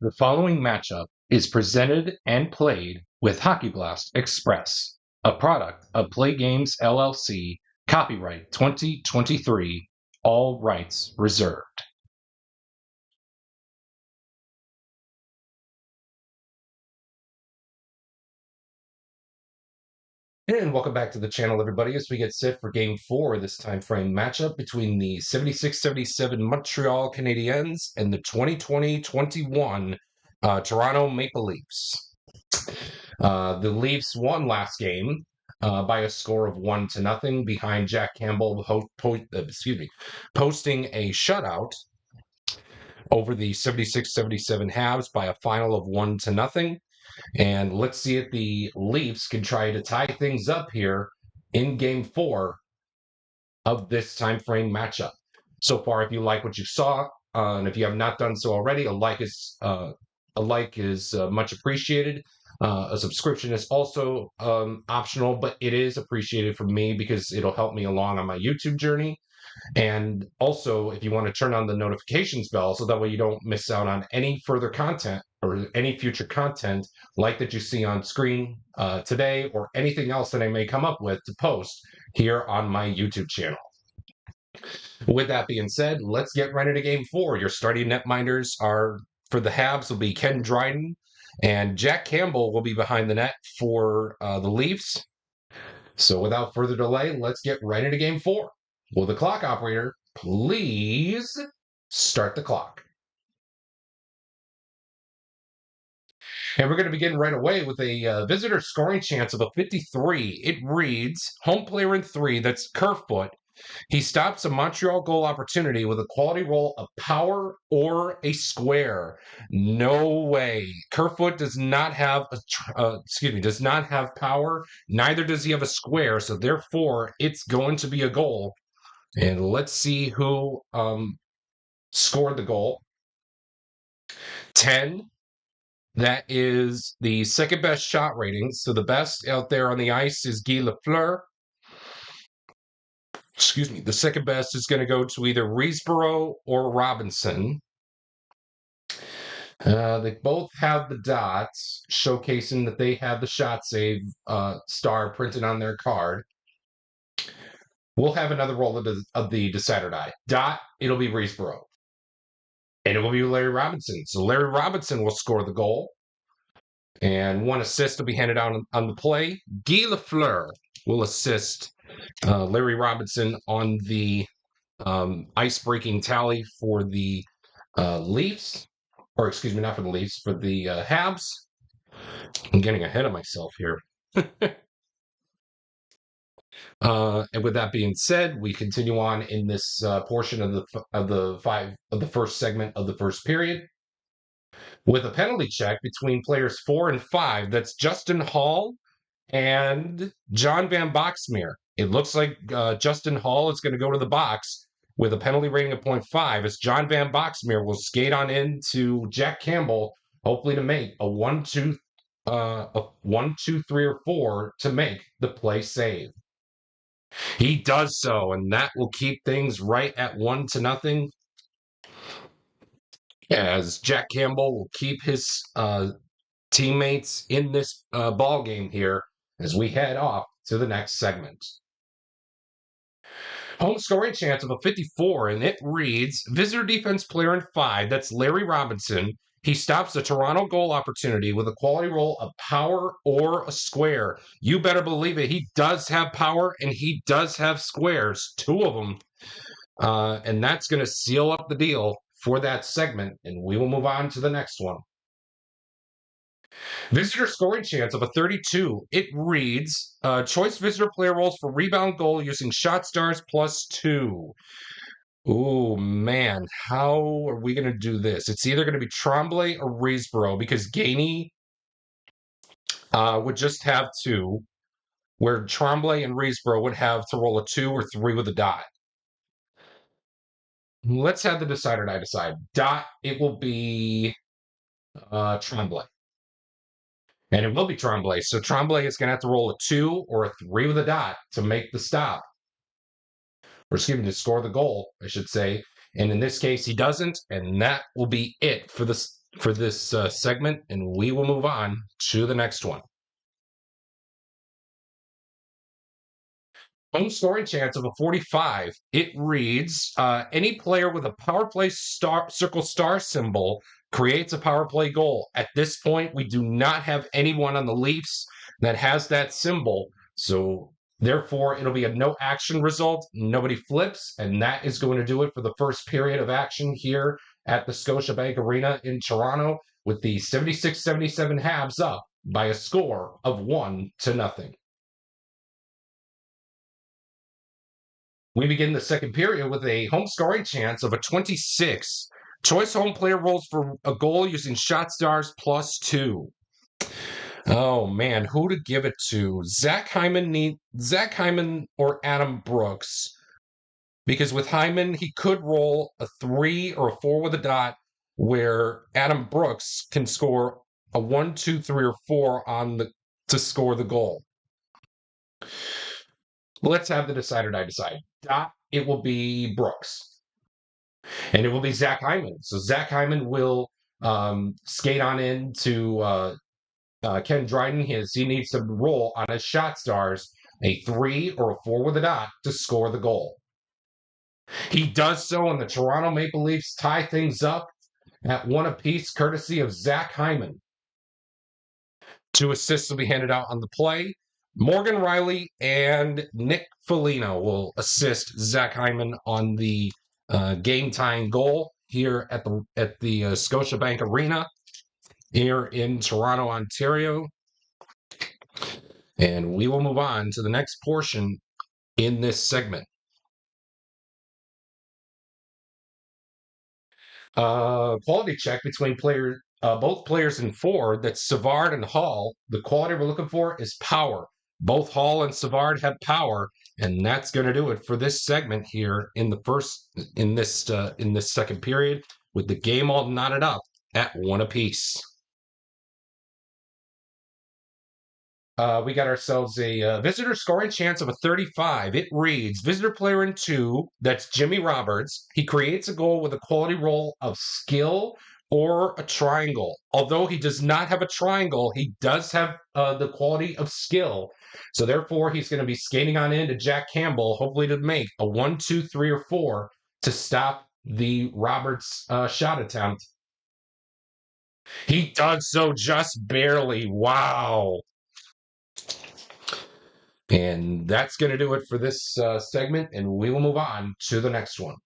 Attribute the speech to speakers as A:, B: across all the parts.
A: The following matchup is presented and played with Hockey Blast Express, a product of Play Games LLC, copyright 2023, all rights reserved. And welcome back to the channel, everybody, as we get set for Game 4 of this time frame matchup between the 76-77 Montreal Canadiens and the 2020-21 Toronto Maple Leafs. The Leafs won last game by a score of 1-0 behind Jack Campbell posting a shutout over the 76-77 Habs by a final of 1-0. And let's see if the Leafs can try to tie things up here in Game 4 of this time frame matchup. So far, if you like what you saw, and if you have not done so already, a like is much appreciated. A subscription is also optional, but it is appreciated from me because it'll help me along on my YouTube journey. And also, if you want to turn on the notifications bell, so that way you don't miss out on any further content or any future content like that you see on screen today, or anything else that I may come up with to post here on my YouTube channel. With that being said, let's get right into Game 4. Your starting netminders are, for the Habs, will be Ken Dryden, and Jack Campbell will be behind the net for the Leafs. So without further delay, let's get right into Game 4. Will the clock operator please start the clock? And we're going to begin right away with a visitor scoring chance of a 53. It reads, home player in 3, that's Kerfoot. He stops a Montreal goal opportunity with a quality roll of power or a square. No way. Kerfoot does not have does not have power. Neither does he have a square. So therefore, it's going to be a goal. And let's see who scored the goal. 10. That is the second best shot rating. So the best out there on the ice is Guy Lafleur. The second best is going to go to either Riseborough or Robinson. They both have the dots, showcasing that they have the shot save star printed on their card. We'll have another roll of the decider die. Dot, it'll be Riseborough. And it will be Larry Robinson. So Larry Robinson will score the goal. And one assist will be handed out on the play. Guy Lafleur will assist Larry Robinson on the ice-breaking tally for the Leafs. Or excuse me, not for the Leafs, for the Habs. I'm getting ahead of myself here. And with that being said, we continue on in this portion of the first segment of the first period with a penalty check between players 4 and 5. That's Justin Hall and John Van Boxmeer. It looks like Justin Hall is going to go to the box with a penalty rating of 0.5 as John Van Boxmeer will skate on into Jack Campbell, hopefully to make a 1-2, 3, or 4 to make the play save. He does so, and that will keep things right at 1-0. As Jack Campbell will keep his teammates in this ball game here as we head off to the next segment. Home scoring chance of a 54, and it reads, visitor defense player in 5, that's Larry Robinson. He stops a Toronto goal opportunity with a quality roll of power or a square. You better believe it. He does have power, and he does have squares, 2 of them. And that's going to seal up the deal for that segment, and we will move on to the next one. Visitor scoring chance of a 32. It reads, choice visitor player rolls for rebound goal using shot stars +2. Oh, man. How are we going to do this? It's either going to be Tremblay or Riseborough because Gainey would just have 2, where Tremblay and Riseborough would have to roll a 2 or 3 with a dot. Let's have the decider die decide. Dot, it will be Tremblay. And it will be Tremblay. So Tremblay is going to have to roll a 2 or a 3 with a dot to make the stop. Or excuse me, to score the goal, I should say. And in this case, he doesn't. And that will be it for the for this segment, and we will move on to the next one. Home scoring chance of a 45. It reads any player with a power play circle star symbol creates a power play goal. At this point, we do not have anyone on the Leafs that has that symbol. So therefore, it'll be a no action result. Nobody flips. And that is going to do it for the first period of action here at the Scotiabank Arena in Toronto, with the 76-77 Habs up by a score of 1-0. We begin the second period with a home scoring chance of a 26. Choice home player rolls for a goal using shot stars +2. Oh man, who to give it to? Zach Hyman or Adam Brooks? Because with Hyman, he could roll a 3 or a 4 with a dot, where Adam Brooks can score a 1, 2, 3, or 4 to score the goal. Let's have the decider die decide. Dot, it will be Brooks. And it will be Zach Hyman. So Zach Hyman will skate on into Ken Dryden. He needs to roll on his shot stars a 3 or a 4 with a dot to score the goal. He does so, and the Toronto Maple Leafs tie things up at 1 apiece, courtesy of Zach Hyman. 2 assists will be handed out on the play. Morgan Riley and Nick Foligno will assist Zach Hyman on the game-tying goal here at the Scotiabank Arena here in Toronto, Ontario. And we will move on to the next portion in this segment. Quality check between both players in forward. That's Savard and Hall. The quality we're looking for is power. Both Hall and Savard have power, and that's going to do it for this segment here in this second period, with the game all knotted up at 1 apiece. We got ourselves a visitor scoring chance of a 35. It reads, visitor player in 2, that's Jimmy Roberts. He creates a goal with a quality roll of skill or a triangle. Although he does not have a triangle, he does have the quality of skill. So therefore, he's going to be skating on into Jack Campbell, hopefully to make a 1, 2, 3, or 4 to stop the Roberts shot attempt. He does so just barely. Wow. And that's going to do it for this segment, and we will move on to the next one.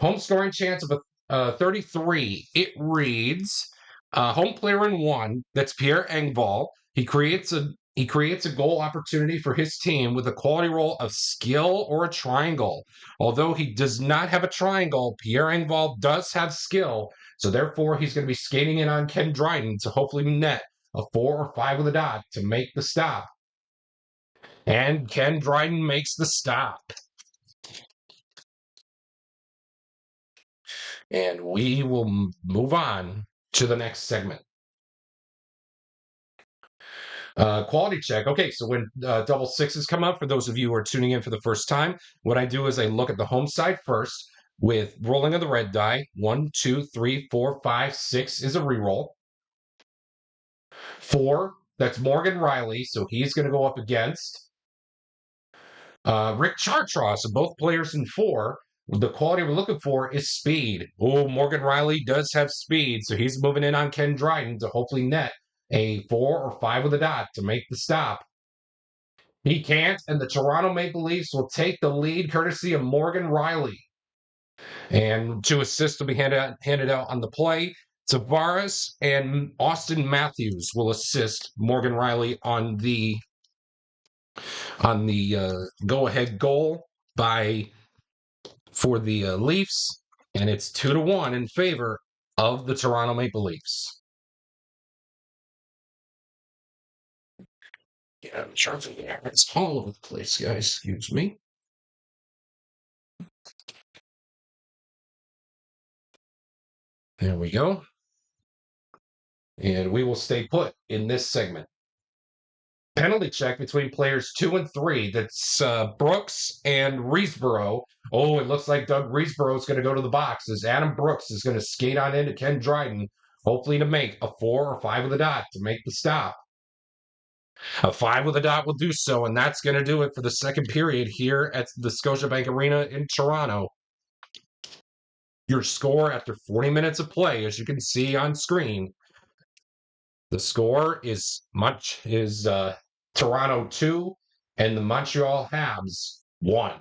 A: Home scoring chance of a 33. It reads, home player in 1, that's Pierre Engvall. He creates a goal opportunity for his team with a quality roll of skill or a triangle. Although he does not have a triangle, Pierre Engvall does have skill, so therefore he's going to be skating in on Ken Dryden to hopefully net a 4 or 5 with a dot to make the stop. And Ken Dryden makes the stop. And we will move on to the next segment. Quality check. Okay, so when double sixes come up, for those of you who are tuning in for the first time, what I do is I look at the home side first with rolling of the red die. 1, 2, 3, 4, 5, 6 is a reroll. 4, that's Morgan Riley, so he's going to go up against Rick Chartros. So both players in 4. The quality we're looking for is speed. Oh, Morgan Riley does have speed, so he's moving in on Ken Dryden to hopefully net a 4 or 5 with a dot to make the stop. He can't, and the Toronto Maple Leafs will take the lead courtesy of Morgan Riley. And 2 assists will be handed out on the play. Tavares and Austin Matthews will assist Morgan Riley on the go-ahead goal for the Leafs, and it's 2-1 in favor of the Toronto Maple Leafs. Yeah, I'm charging there. It's all over the place, guys. Excuse me. There we go. And we will stay put in this segment. Penalty check between players 2 and 3. That's Brooks and Reesboro. Oh, it looks like Doug Reesboro is going to go to the box as Adam Brooks is going to skate on into Ken Dryden, hopefully to make a 4 or 5 with a dot to make the stop. A 5 with a dot will do so, and that's going to do it for the second period here at the Scotiabank Arena in Toronto. Your score after 40 minutes of play, as you can see on screen, the score is Toronto 2 and the Montreal Habs 1.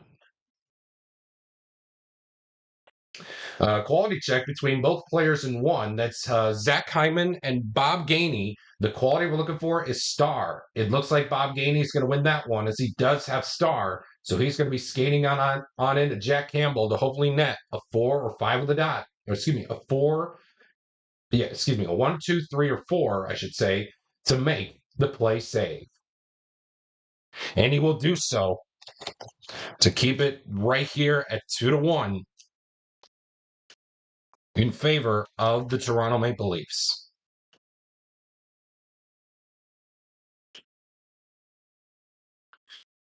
A: Quality check between both players in 1. That's Zach Hyman and Bob Gainey. The quality we're looking for is star. It looks like Bob Gainey is going to win that one as he does have star. So he's going to be skating on into Jack Campbell to hopefully net a 4 or 5 with a dot. Or excuse me, a 4. Yeah, excuse me, a 1, 2, 3, or 4, I should say, to make the play save. And he will do so to keep it right here at 2-1 in favor of the Toronto Maple Leafs.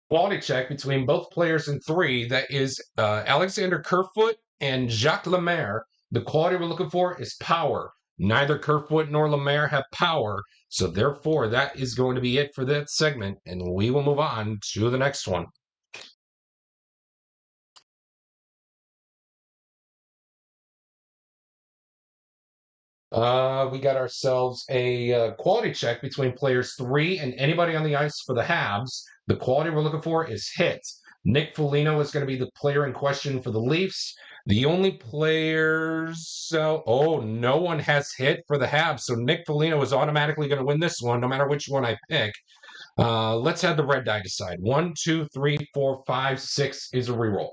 A: Quality check between both players in 3. That is Alexander Kerfoot and Jacques Lemaire. The quality we're looking for is power. Neither Kerfoot nor Lemaire have power, so therefore that is going to be it for that segment, and we will move on to the next one. We got ourselves a quality check between players 3 and anybody on the ice for the Habs. The quality we're looking for is hit. Nick Foligno is going to be the player in question for the Leafs. The only players, no one has hit for the Habs, so Nick Foligno is automatically going to win this one, no matter which one I pick. Let's have the red die decide. 1, 2, 3, 4, 5, 6 is a reroll.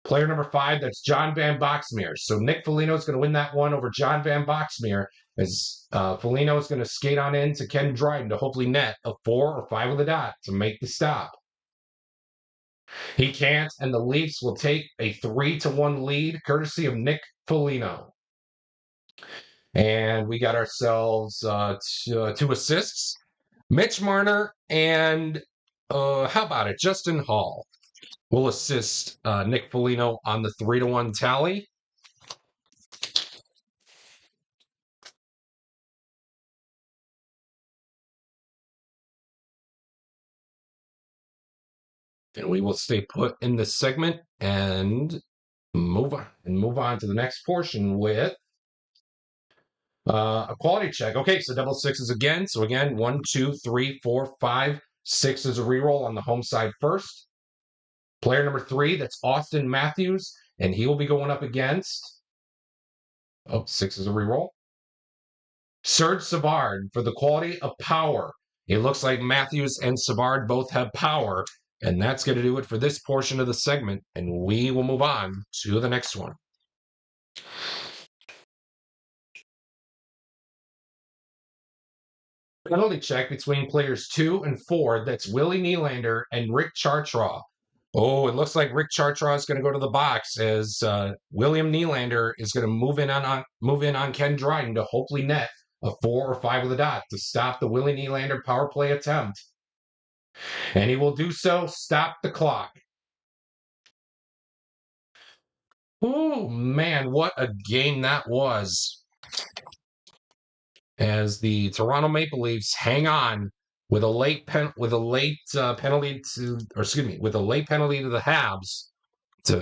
A: Player number 5, that's John Van Boxmeer. So Nick Foligno is going to win that one over John Van Boxmeer as Foligno is going to skate on in to Ken Dryden to hopefully net a 4 or 5 with a dot to make the stop. He can't, and the Leafs will take a 3-1 lead courtesy of Nick Foligno. And we got ourselves 2 assists. Mitch Marner and how about it, Justin Hall will assist Nick Foligno on the 3-1 tally. And we will stay put in this segment and move on to the next portion with a quality check. Okay, so double sixes again. So again, 1, 2, 3, 4, 5, 6 is a reroll on the home side first. Player number 3, that's Austin Matthews, and he will be going up against 6 is a reroll. Serge Savard for the quality of power. It looks like Matthews and Savard both have power, and that's going to do it for this portion of the segment, and we will move on to the next one. Penalty check between players 2 and 4. That's Willie Nylander and Rick Chartraw. Oh, it looks like Rick Chartraw is going to go to the box as William Nylander is going to move in on Ken Dryden to hopefully net a 4 or 5 with a dot to stop the Willie Nylander power play attempt. And he will do so, stop the clock. Oh, man, what a game that was. As the Toronto Maple Leafs hang on with a late penalty to the Habs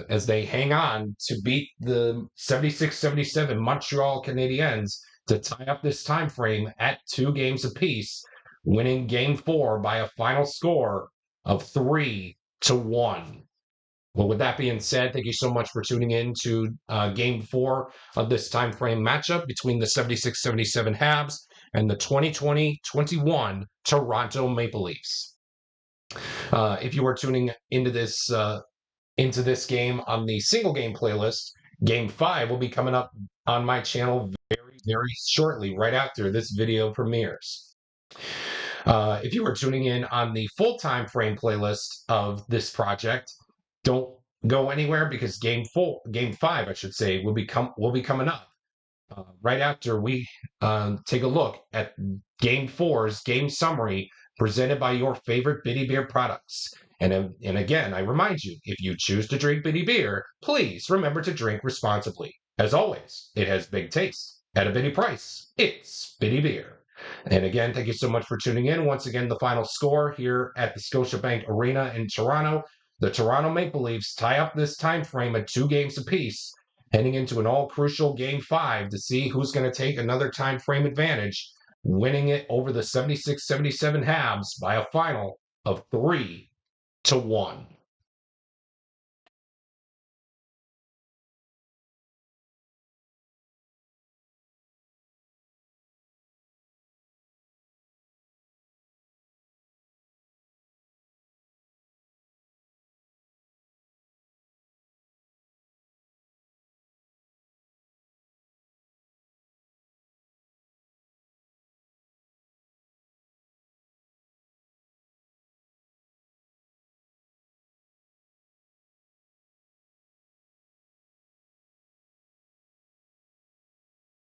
A: as they hang on to beat the 76-77 Montreal Canadiens to tie up this time frame at 2 games apiece, winning Game 4 by a final score of 3-1. Well, with that being said, thank you so much for tuning in to Game 4 of this time frame matchup between the 76-77 Habs and the 2020-21 Toronto Maple Leafs. If you are tuning into this game on the single game playlist, Game 5 will be coming up on my channel very, very shortly, right after this video premieres. If you are tuning in on the full time frame playlist of this project, don't go anywhere because Game 5, I should say, will be coming up right after we take a look at Game 4's game summary presented by your favorite Bitty Beer products. And again, I remind you, if you choose to drink Bitty Beer, please remember to drink responsibly. As always, it has big taste at a bitty price. It's Bitty Beer. And again, thank you so much for tuning in. Once again, the final score here at the Scotiabank Arena in Toronto. The Toronto Maple Leafs tie up this time frame at 2 games apiece, heading into an all-crucial Game 5 to see who's going to take another time frame advantage, winning it over the 76-77 Habs by a final of 3-1.